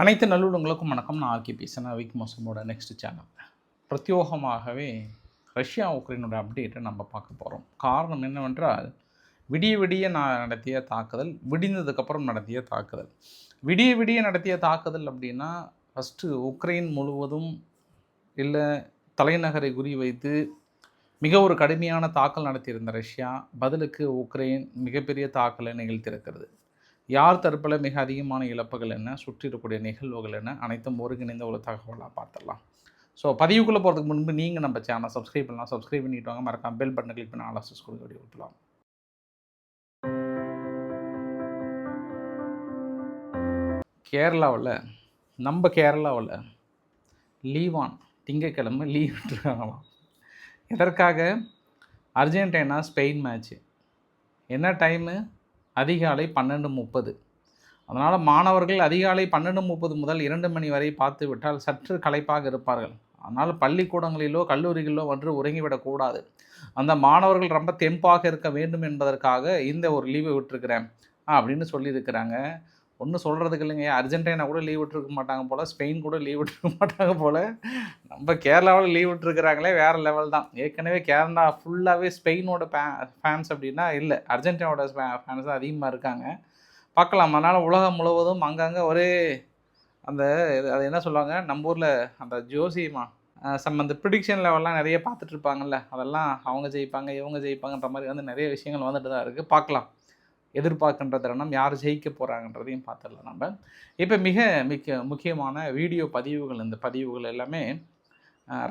அனைத்து நல்லுள்ளங்களுக்கும் வணக்கம். நான் ஆர்கே பேசுகிறேன். விக் மோசமோட நெக்ஸ்ட் சேனல். பிரத்யோகமாகவே ரஷ்யா உக்ரைனோட அப்டேட்டை நம்ம பார்க்க போகிறோம். காரணம் என்னவென்றால், விடிய விடிய நடத்திய தாக்குதல், விடிந்ததுக்கப்புறம் நடத்திய தாக்குதல். விடிய விடிய நடத்திய தாக்குதல் அப்படின்னா, ஃபஸ்ட்டு உக்ரைன் முழுவதும் இல்லை தலைநகரை குறிவைத்து மிக ஒரு கடுமையான தாக்கல் நடத்தியிருந்த ரஷ்யா, பதிலுக்கு உக்ரைன் மிகப்பெரிய தாக்கலை நிகழ்த்தியிருக்கிறது. யார் தரப்பில் மிக அதிகமான இழப்புகள் என்ன, சுற்றி இருக்கக்கூடிய நிகழ்வுகள் என்ன, அனைத்தும் ஒருங்கிணைந்த ஒரு தகவலாக பார்த்துடலாம். ஸோ பதிவுக்குள்ளே போகிறதுக்கு முன்பு நீங்கள் நம்ம சேனலை சப்ஸ்கிரைப் பண்ணலாம். சப்ஸ்கிரைப் பண்ணிட்டு வாங்க. மறக்காம பெல் பட்டனை கிளிக் பண்ணி ஆலோசனை கொடுக்க வேண்டிய கொடுக்கலாம். கேரளாவில் லீவான் திங்கக்கிழமை லீவ் விட்டுருக்காங்களாம். எதற்காக? Argentina Spain match. என்ன டைமு? அதிகாலை 12:30. அதனால் மாணவர்கள் அதிகாலை 12:30 முதல் 2 மணி வரை பார்த்து விட்டால் சற்று களைப்பாக இருப்பார்கள். அதனால் பள்ளிக்கூடங்களிலோ கல்லூரிகளிலோ வந்து உறங்கிவிடக்கூடாது. அந்த மாணவர்கள் ரொம்ப தெம்பாக இருக்க வேண்டும் என்பதற்காக இந்த ஒரு லீவை விட்டுருக்குறேன் அப்படின்னு சொல்லியிருக்கிறாங்க. ஒன்றும் சொல்கிறதுக்கு இல்லைங்க. அர்ஜென்டினா கூட லீவ் விட்டுருக்க மாட்டாங்க போல், ஸ்பெயின் கூட லீவ் விட்டுருக்க மாட்டாங்க போல். நம்ம கேரளாவில் லீவ் விட்டுருக்குறாங்களே, வேறு லெவல் தான். ஏற்கனவே கேரளா ஃபுல்லாகவே ஸ்பெயினோட ஃபேன்ஸ் அப்படின்னா இல்லை, அர்ஜென்டினாவோட ஃபேன்ஸ் தான் அதிகமாக இருக்காங்க. பார்க்கலாம். அதனால் உலகம் முழுவதும் அங்கங்கே ஒரே அந்த அது என்ன சொல்லுவாங்க நம்ம ஊரில், அந்த ஜோசியமா அந்த ப்ரிடிக்ஷன் லெவல்லாம் நிறைய பார்த்துட்ருப்பாங்கல்ல, அதெல்லாம் அவங்க ஜெயிப்பாங்க இவங்க ஜெயிப்பாங்கன்ற மாதிரி வந்து நிறைய விஷயங்கள் வந்துட்டு தான் இருக்குது. பார்க்கலாம். எதிர்பார்க்கின்ற தருணம் யார் ஜெயிக்க போகிறாங்கன்றதையும் பார்த்துடலாம் நம்ம. இப்போ முக்கியமான வீடியோ பதிவுகள், இந்த பதிவுகள் எல்லாமே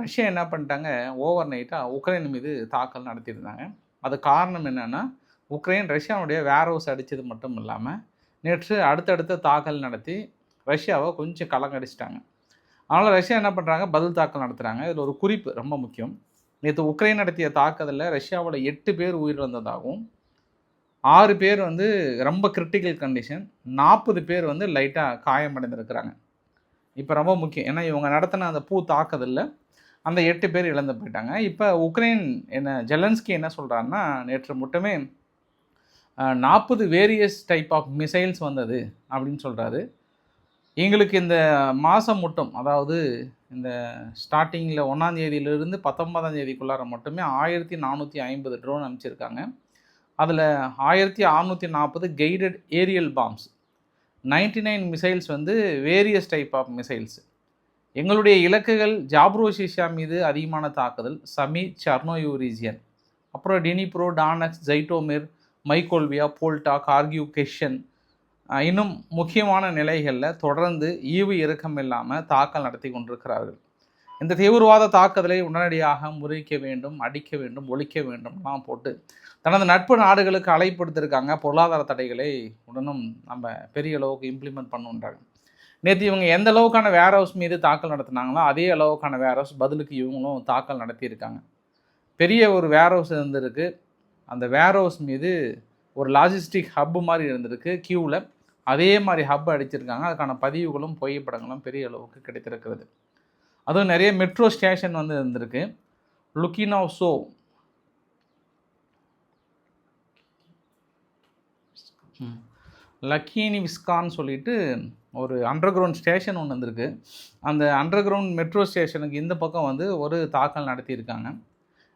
ரஷ்யா என்ன பண்ணிட்டாங்க, ஓவர் நைட்டாக உக்ரைன் மீது தாக்கல் நடத்தியிருந்தாங்க. அது காரணம் என்னென்னா, உக்ரைன் ரஷ்யாவுடைய வேர் ஹவுஸ் அடித்தது மட்டும் இல்லாமல் நேற்று அடுத்தடுத்த தாக்கல் நடத்தி ரஷ்யாவை கொஞ்சம் கலங்கடிச்சிட்டாங்க. அதனால் ரஷ்யா என்ன பண்ணுறாங்க, பதில் தாக்கல் நடத்துகிறாங்க. இதில் ஒரு குறிப்பு ரொம்ப முக்கியம். நேற்று உக்ரைன் நடத்திய தாக்குதலில் ரஷ்யாவோட 8 பேர் உயிரிழந்ததாகவும் 6 பேர் வந்து ரொம்ப கிரிட்டிக்கல் கண்டிஷன், 40 பேர் வந்து லைட்டாக காயமடைந்திருக்கிறாங்க. இப்போ ரொம்ப முக்கியம். ஏன்னா இவங்க நடத்தின அந்த தாக்குதலில் அந்த 8 பேர் இழந்து போயிட்டாங்க. இப்போ உக்ரைன் ஜெலன்ஸ்கி என்ன சொல்கிறாருன்னா, நேற்று மட்டுமே 40 வேரியஸ் டைப் ஆஃப் மிசைல்ஸ் வந்தது அப்படின்னு சொல்கிறாரு. எங்களுக்கு இந்த மாதம் மட்டும், அதாவது இந்த ஸ்டார்டிங்கில் 1ஆம் தேதியிலிருந்து 19ஆம் தேதிக்குள்ளார மட்டுமே 1450 ட்ரோன் அனுப்பிச்சிருக்காங்க. அதில் 1640 கைடட் ஏரியல் பாம்ஸ், 99 மிசைல்ஸ் வந்து வேரியஸ் டைப் ஆஃப் மிசைல்ஸ். எங்களுடைய இலக்குகள் ஜாப்ரோசிஷா மீது அதிகமான தாக்குதல், சமி சர்னோயூ ரீஜியன், அப்புறம் டினிப்ரோ, டானக்ஸ், ஜைட்டோமிர், மைகோல்வியா, போல்டா, கார்கியூ, கெஷன், இன்னும் முக்கியமான நிலைகளில் தொடர்ந்து ஈவு இறக்கம் இல்லாமல் தாக்கல் நடத்தி கொண்டிருக்கிறார்கள். இந்த தீவிரவாத தாக்குதலை உடனடியாக முறிக்க வேண்டும், அடிக்க வேண்டும், ஒழிக்க வேண்டும்லாம் போட்டு தனது நட்பு நாடுகளுக்கு அழைப்படுத்திருக்காங்க. பொருளாதார தடைகளை உடனும் நம்ம பெரிய அளவுக்கு இம்ப்ளிமெண்ட் பண்ணுன்றாங்க. நேற்று இவங்க எந்த அளவுக்கான வேர் ஹவுஸ் மீது தாக்கல் நடத்தினாங்களோ அதே அளவுக்கான வேர் ஹவுஸ் பதிலுக்கு இவங்களும் தாக்கல் நடத்தியிருக்காங்க. பெரிய ஒரு வேர் ஹவுஸ் இருந்திருக்கு. அந்த வேர் ஹவுஸ் மீது ஒரு லாஜிஸ்டிக் ஹப்பு மாதிரி இருந்திருக்கு கியூவில். அதே மாதிரி ஹப் அடிச்சிருக்காங்க. அதுக்கான பதிவுகளும் புகைப்படங்களும் பெரிய அளவுக்கு கிடைத்திருக்கிறது. அதுவும் நிறைய மெட்ரோ ஸ்டேஷன் வந்து இருந்திருக்கு. லுக்கினோவ்சோ, லக்கீனிவிஸ்கான்னு சொல்லிட்டு ஒரு அண்டர் கிரவுண்ட் ஸ்டேஷன் ஒன்று வந்திருக்கு. அந்த அண்டர் கிரவுண்ட் மெட்ரோ ஸ்டேஷனுக்கு இந்த பக்கம் வந்து ஒரு தாக்கல் நடத்தியிருக்காங்க.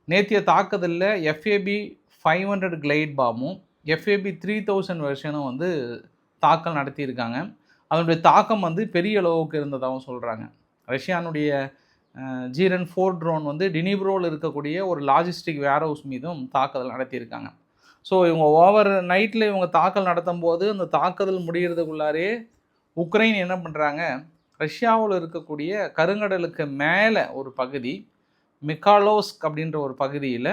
நேற்றைய தாக்குதலில் FAB 500 கிளைட் பாமும் FAB 3000 வெர்ஷனும் வந்து தாக்கல் நடத்தியிருக்காங்க. அதனுடைய தாக்கம் வந்து பெரிய அளவுக்கு இருந்ததாகவும் சொல்கிறாங்க. ரஷ்யானுடைய ஜீரன் 4 ட்ரோன் வந்து டினிப்ரோவில் இருக்கக்கூடிய ஒரு லாஜிஸ்டிக் வேர் ஹவுஸ் மீதும் தாக்குதல் நடத்தியிருக்காங்க. ஸோ இவங்க ஓவர் நைட்டில் இவங்க தாக்கல் நடத்தும் போது அந்த தாக்குதல் முடிகிறதுக்குள்ளாரே உக்ரைன் என்ன பண்ணுறாங்க, ரஷ்யாவில் இருக்கக்கூடிய கருங்கடலுக்கு மேலே ஒரு பகுதி மிகாலோஸ்க் அப்படின்ற ஒரு பகுதியில்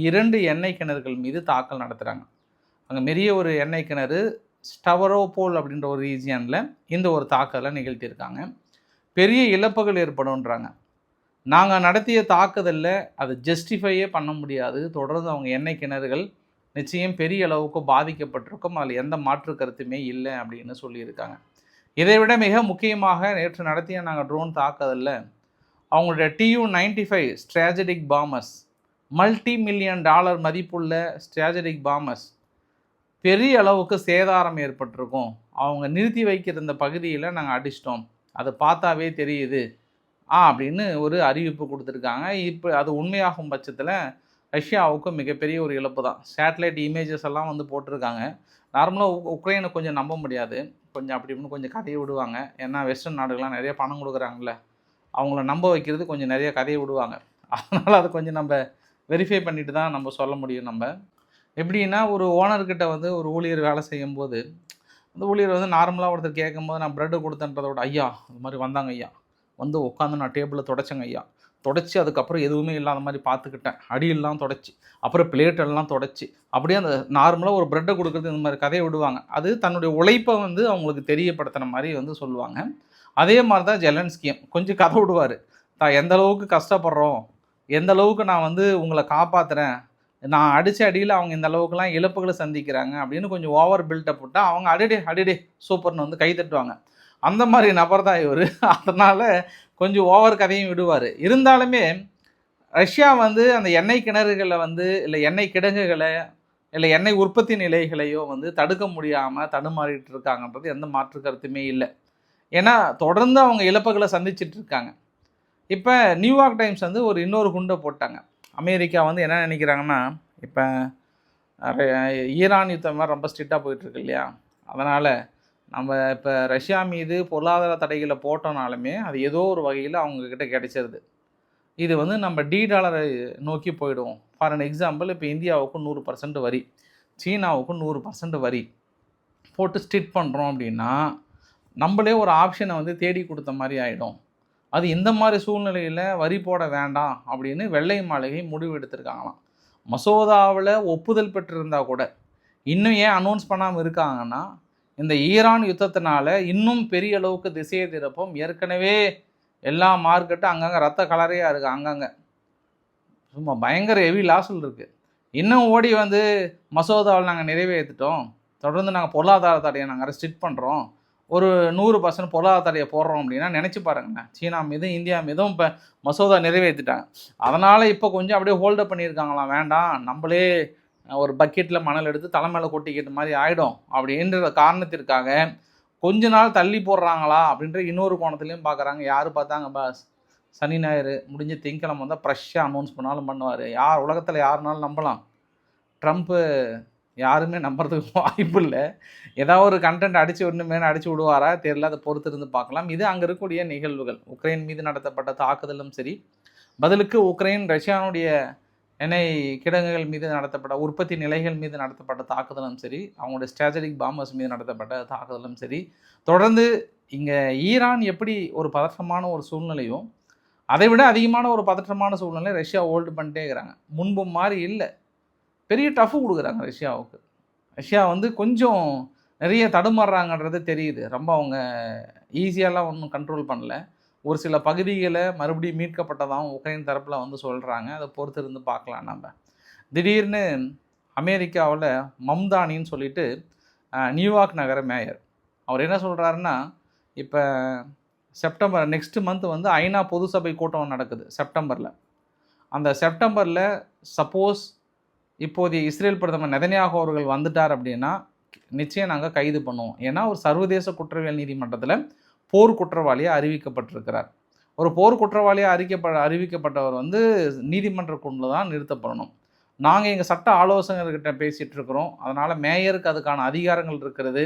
2 எண்ணெய் கிணறுகள் மீது தாக்கல் நடத்துகிறாங்க. அங்கே பெரிய ஒரு எண்ணெய் கிணறு ஸ்டவரோபோல் அப்படின்ற ஒரு ரீஜியனில் இந்த ஒரு தாக்குதலை நிகழ்த்தியிருக்காங்க. பெரிய இழப்புகள் ஏற்படும்ன்றாங்க. நாங்கள் நடத்திய தாக்குதலில் அதை ஜஸ்டிஃபையே பண்ண முடியாது. தொடர்ந்து அவங்க எண்ணெய் கிணறுகள் நிச்சயம் பெரிய அளவுக்கு பாதிக்கப்பட்டிருக்கும், அதில் எந்த மாற்று கருத்துமே இல்லை அப்படின்னு சொல்லியிருக்காங்க. இதை விட மிக முக்கியமாக நேற்று நடத்திய நாங்கள் ட்ரோன் தாக்குதலில் அவங்களுடைய Tu-95 ஸ்ட்ராட்டஜிக் பாமர்ஸ், $multi-million மதிப்புள்ள ஸ்ட்ராட்டஜிக் பாமர்ஸ் பெரிய அளவுக்கு சேதாரம் ஏற்பட்டிருக்கும். அவங்க நிறுத்தி வைக்கிற இந்த பகுதியில் நாங்கள் அடிச்சிட்டோம். அதை பார்த்தாவே தெரியுது அப்படின்னு ஒரு அறிவிப்பு கொடுத்துருக்காங்க. இப்போ அது உண்மையாகும் பட்சத்தில் ரஷ்யாவுக்கு மிகப்பெரிய ஒரு இழப்பு தான். சேட்டலைட் இமேஜஸ் எல்லாம் வந்து போட்டிருக்காங்க. நார்மலாக உக்ரைனை கொஞ்சம் நம்ப முடியாது. கொஞ்சம் அப்படி இப்படின்னு கொஞ்சம் கதையை விடுவாங்க. ஏன்னா வெஸ்டர்ன் நாடுகள்லாம் நிறைய பணம் கொடுக்குறாங்கல்ல, அவங்கள நம்ப வைக்கிறது கொஞ்சம் நிறைய கதையை விடுவாங்க. அதனால் அதை கொஞ்சம் நம்ம வெரிஃபை பண்ணிட்டு தான் நம்ம சொல்ல முடியும். நம்ம எப்படின்னா, ஒரு ஓனர்கிட்ட வந்து ஒரு ஊழியர் வேலை செய்யும்போது, அந்த ஊழியர் வந்து நார்மலாக ஒருத்தர் கேட்கும்போது நான் ப்ரெட்டு கொடுத்தேன்றதோட, ஐயா இது மாதிரி வந்தாங்க ஐயா, வந்து உட்காந்து நான் டேபிளில் தொடச்சேங்க ஐயா, தொடச்சி அதுக்கப்புறம் எதுவுமே இல்லாத மாதிரி பார்த்துக்கிட்டேன், அடியெல்லாம் தொடச்சி, அப்புறம் பிளேட்டெல்லாம் தொடச்சி, அப்படியே அந்த நார்மலாக ஒரு ப்ரெட்டை கொடுக்குறது இந்த மாதிரி கதையை விடுவாங்க. அது தன்னுடைய உழைப்பை வந்து அவங்களுக்கு தெரியப்படுத்துகிற மாதிரி வந்து சொல்லுவாங்க. அதே மாதிரி தான் ஜெலன்ஸ்கியும் கொஞ்சம் கதை விடுவார். தான் எந்த அளவுக்கு கஷ்டப்படுறோம், எந்த அளவுக்கு நான் வந்து உங்களை காப்பாற்றுறேன், நான் அடித்த அடியில் அவங்க இந்த அளவுக்குலாம் இழப்புகளை சந்திக்கிறாங்க அப்படின்னு கொஞ்சம் ஓவர் பில்டப் விட்டால் அவங்க அடிடே சூப்பர்னு வந்து கை தட்டுவாங்க. அந்த மாதிரி நபர் தான் இவர். அதனால் கொஞ்சம் ஓவர் கதையும் விடுவார். இருந்தாலுமே ரஷ்யா வந்து அந்த எண்ணெய் கிணறுகளை வந்து இல்லை எண்ணெய் கிடங்குகளை இல்லை எண்ணெய் உற்பத்தி நிலைகளையோ வந்து தடுக்க முடியாமல் தடுமாறிட்டு இருக்காங்கன்றது எந்த மாற்று கருத்துமே இல்லை. ஏன்னா தொடர்ந்து அவங்க இழப்புகளை சந்திச்சுட்டு இருக்காங்க. இப்போ நியூயார்க் டைம்ஸ் வந்து ஒரு இன்னொரு குண்டை போட்டாங்க. அமெரிக்கா வந்து என்ன நினைக்கிறாங்கன்னா, இப்போ ஈரான் யுத்தம் மாதிரி ரொம்ப ஸ்ட்ரிக்டாக போயிட்டுருக்கு இல்லையா, அதனால் நம்ம இப்போ ரஷ்யா மீது பொருளாதார தடைகளை போட்டோனாலுமே அது ஏதோ ஒரு வகையில் அவங்கக்கிட்ட கிடைச்சிருது. இது வந்து நம்ம $டாலரை நோக்கி போயிடுவோம். ஃபார் அன் எக்ஸாம்பிள், இப்போ இந்தியாவுக்கு 100% வரி, சீனாவுக்கு 100% வரி போட்டு ஸ்ட்ரிக்ட் பண்ணுறோம் அப்படின்னா நம்மளே ஒரு ஆப்ஷனை வந்து தேடி கொடுத்த மாதிரி ஆகிடும். அது இந்த மாதிரி சூழ்நிலையில் வரி போட வேண்டாம் அப்படின்னு வெள்ளை மாளிகை முடிவு எடுத்திருக்காங்களாம். மசோதாவில் ஒப்புதல் பெற்றிருந்தால் கூட இன்னும் ஏன் அனௌன்ஸ் பண்ணாமல் இருக்காங்கன்னா, இந்த ஈரான் யுத்தத்தினால இன்னும் பெரிய அளவுக்கு திசையை திருப்பம். ஏற்கனவே எல்லா மார்க்கெட்டும் அங்கங்கே ரத்த கலரையாக இருக்குது, அங்கங்கே சும்மா பயங்கர ஹெவி லாஸில் இருக்குது. இன்னும் ஓடி வந்து மசோதாவில் நாங்கள் நிறைவேற்றிட்டோம், தொடர்ந்து நாங்கள் பொருளாதார தடையை நாங்கள் ரெஸ்ட்ரிக்ட் பண்ணுறோம், ஒரு 100% பொருளாதார தடையை போடுறோம் அப்படின்னா நினச்சி பாருங்கண்ணா. சீனா மீதும் இந்தியா மீதும் இப்போ மசோதா நிறைவேற்றிட்டாங்க. அதனால் இப்போ கொஞ்சம் அப்படியே ஹோல்டப் பண்ணியிருக்காங்களாம். வேண்டாம், நம்மளே ஒரு பக்கெட்டில் மணல் எடுத்து தலைமையில் கொட்டிக்கிட்ட மாதிரி ஆகிடும் அப்படின்ற காரணத்திற்காக கொஞ்ச நாள் தள்ளி போடுறாங்களா அப்படின்ற இன்னொரு கோணத்துலேயும் பார்க்குறாங்க. யார் பார்த்தாங்க பாஸ், சனி ஞாயிறு முடிஞ்சு திங்கக்கிழமை வந்தால் ஃப்ரெஷ்ஷாக அனௌன்ஸ் பண்ணாலும் பண்ணுவார். யார் உலகத்தில் யாருனாலும் நம்பலாம், ட்ரம்ப்பு யாருமே நம்புறதுக்கு வாய்ப்பு இல்லை. ஏதாவது ஒரு கண்டென்ட் அடித்து ஒன்று அடித்து விடுவாரா தெரியல, அதை பொறுத்து இருந்து பார்க்கலாம். இது அங்கே இருக்கக்கூடிய நிகழ்வுகள். உக்ரைன் மீது நடத்தப்பட்ட தாக்குதலும் சரி, பதிலுக்கு உக்ரைன் ரஷ்யானுடைய எண்ணெய் கிடங்குகள் மீது நடத்தப்பட்ட உற்பத்தி நிலைகள் மீது நடத்தப்பட்ட தாக்குதலும் சரி, அவங்களுடைய ஸ்ட்ராட்டஜிக் பாம்பர்ஸ் மீது நடத்தப்பட்ட தாக்குதலும் சரி, தொடர்ந்து இங்கே ஈரான் எப்படி ஒரு பதற்றமான ஒரு சூழ்நிலையோ அதை விட அதிகமான ஒரு பதற்றமான சூழ்நிலை ரஷ்யா ஹோல்டு பண்ணிட்டே இருக்கிறாங்க. முன்பு மாதிரி இல்லை, பெரிய டஃப்பு கொடுக்குறாங்க ரஷ்யாவுக்கு. ரஷ்யா வந்து கொஞ்சம் நிறைய தடுமாறுறாங்கன்றது தெரியுது. ரொம்ப அவங்க ஈஸியாலாம் ஒன்றும் கண்ட்ரோல் பண்ணல. ஒரு சில பகுதிகளை மறுபடியும் மீட்கப்பட்டதாகவும் உக்ரைன் தரப்பில் வந்து சொல்கிறாங்க. அதை பொறுத்து இருந்து பார்க்கலாம் நம்ம. திடீர்னு அமெரிக்காவில் மம்தானின்னு சொல்லிட்டு நியூயார்க் நகர மேயர், அவர் என்ன சொல்கிறாருன்னா, இப்போ செப்டம்பர் நெக்ஸ்ட் மந்த் வந்து ஐநா பொது சபை கூட்டம் நடக்குது செப்டம்பரில். அந்த செப்டம்பரில் சப்போஸ் இப்போதைய இஸ்ரேல் பிரதமர் நெதன்யாகு அவர்கள் வந்துட்டார் அப்படின்னா நிச்சயம் நாங்கள் கைது பண்ணுவோம். ஏன்னா ஒரு சர்வதேச குற்றவியல் நீதிமன்றத்தில் போர் குற்றவாளியாக அறிவிக்கப்பட்டிருக்கிறார். ஒரு போர் குற்றவாளியாக அறிவிக்கப்பட்டவர் வந்து நீதிமன்ற கொண்டு தான் நிறுத்தப்படணும். நாங்கள் எங்கள் சட்ட ஆலோசகர்கிட்ட பேசிகிட்டு இருக்கிறோம், அதனால் மேயருக்கு அதுக்கான அதிகாரங்கள் இருக்கிறது,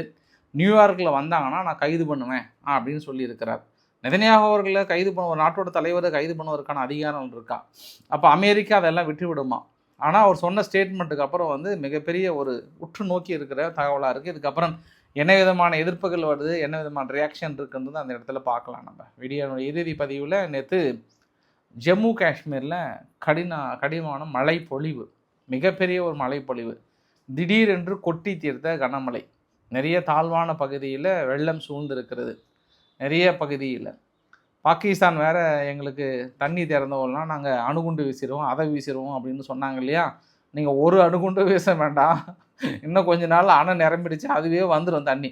நியூயார்க்கில் வந்தாங்கன்னா நான் கைது பண்ணுவேன் அப்படின்னு சொல்லியிருக்கிறார். நெதன்யாகு அவர்களை கைது பண்ண ஒரு நாட்டோட தலைவரை கைது பண்ணுவதற்கான அதிகாரம் இருக்கா? அப்போ அமெரிக்கா அதெல்லாம் விட்டுவிடுமா? ஆனால் அவர் சொன்ன ஸ்டேட்மெண்ட்டுக்கு அப்புறம் வந்து மிகப்பெரிய ஒரு உற்று நோக்கி இருக்கிற தகவலாக இருக்குது. இதுக்கப்புறம் என்ன விதமான எதிர்ப்புகள் வருது, என்ன விதமான ரியாக்ஷன் இருக்குன்றது அந்த இடத்துல பார்க்கலாம். நம்ம வீடியோனுடைய இறுதி பதிவில் நேற்று ஜம்மு காஷ்மீரில் கடினமான மழை பொழிவு, மிகப்பெரிய ஒரு மழை பொழிவு, திடீரென்று கொட்டி தீர்த்த கனமழை, நிறைய தாழ்வான பகுதியில் வெள்ளம் சூழ்ந்திருக்கிறது. நிறைய பகுதியில் பாகிஸ்தான் வேறு எங்களுக்கு தண்ணி திறந்தவொல்லாம் நாங்கள் அணுகுண்டு வீசிடுவோம், அதை வீசிடுவோம் அப்படின்னு சொன்னாங்க இல்லையா. நீங்கள் ஒரு அணுகுண்டு வீச வேண்டாம், இன்னும் கொஞ்ச நாள் அணை நிரம்பிடுச்சு, அதுவே வந்துடும், தண்ணி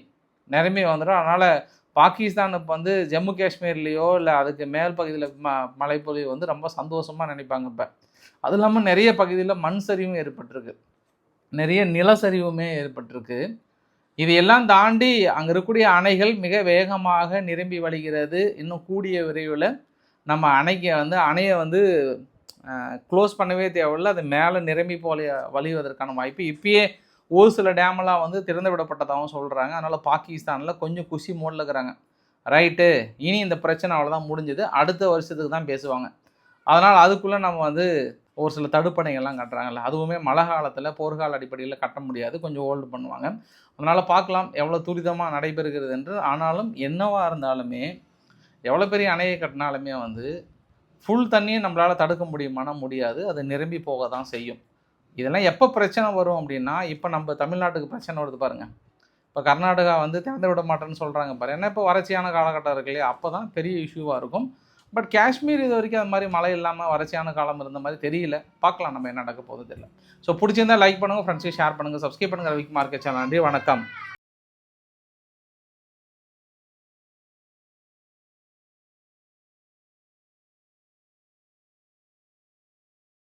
நிரம்பி வந்துடும். அதனால் பாகிஸ்தானுக்கு வந்து ஜம்மு காஷ்மீர்லேயோ இல்லை அதுக்கு மேல் பகுதியில் மழைப்பொழிவு வந்து ரொம்ப சந்தோஷமாக நினைப்பாங்க. இப்போ அது இல்லாமல் நிறைய பகுதியில் மண் சரிவும் ஏற்பட்டிருக்கு. நிறைய நிலச்சரிவுமே ஏற்பட்டிருக்கு. இது எல்லாம் தாண்டி அங்கே இருக்கக்கூடிய அணைகள் மிக வேகமாக நிரம்பி வழிகிறது. இன்னும் கூடிய விரைவில் நம்ம அணையை வந்து க்ளோஸ் பண்ணவே தேவையில்லை. அது மேலே நிரம்பி வழிவதற்கான வாய்ப்பு இப்பயே ஒரு சில டேமெல்லாம் வந்து திறந்து விடப்பட்டதாகவும் சொல்கிறாங்க. அதனால் பாகிஸ்தானில் கொஞ்சம் குஷி மோடில் இருக்கிறாங்க. ரைட்டு, இனி இந்த பிரச்சனை அவ்வளோதான் முடிஞ்சுது, அடுத்த வருஷத்துக்கு தான் பேசுவாங்க. அதனால் அதுக்குள்ளே நம்ம வந்து ஒரு சில தடுப்பணைகள்லாம் கட்டுறாங்கல்ல, அதுவுமே மழை காலத்தில் போர்க்கால அடிப்படையில் கட்ட முடியாது, கொஞ்சம் ஹோல்டு பண்ணுவாங்க. அதனால் பார்க்கலாம் எவ்வளோ துரிதமாக நடைபெறுகிறது என்று. ஆனாலும் என்னவாக இருந்தாலுமே எவ்வளோ பெரிய அணையை கட்டினாலுமே வந்து ஃபுல் தண்ணியை நம்மளால் தடுக்க முடியுமானா முடியாது. அது நிரம்பி போக தான் செய்யும். இதெல்லாம் எப்போ பிரச்சனை வரும் அப்படின்னா, இப்போ நம்ம தமிழ்நாட்டுக்கு பிரச்சனை வருது பாருங்கள். இப்போ கர்நாடகா வந்து திறந்து விட மாட்டேன்னு சொல்கிறாங்க பாரு. ஏன்னா இப்போ வறட்சியான காலகட்டம் இருக்கு இல்லையா, அப்போ தான் பெரிய இஷ்யூவாக இருக்கும். பட் காஷ்மீர் இது வரைக்கும் அது மாதிரி மழை இல்லாமல் வறட்சியான காலம் இருந்த மாதிரி தெரியல. பார்க்கலாம் நம்ம என்ன நடக்க போகுது தெரியல. ஸோ பிடிச்சிருந்தால் லைக் பண்ணுங்கள், ஃப்ரெண்ட்ஸுக்கு ஷேர் பண்ணுங்கள், சப்ஸ்கிரைப் பண்ணுங்கள் ரவிக்குமார் சேனல். நன்றி, வணக்கம்.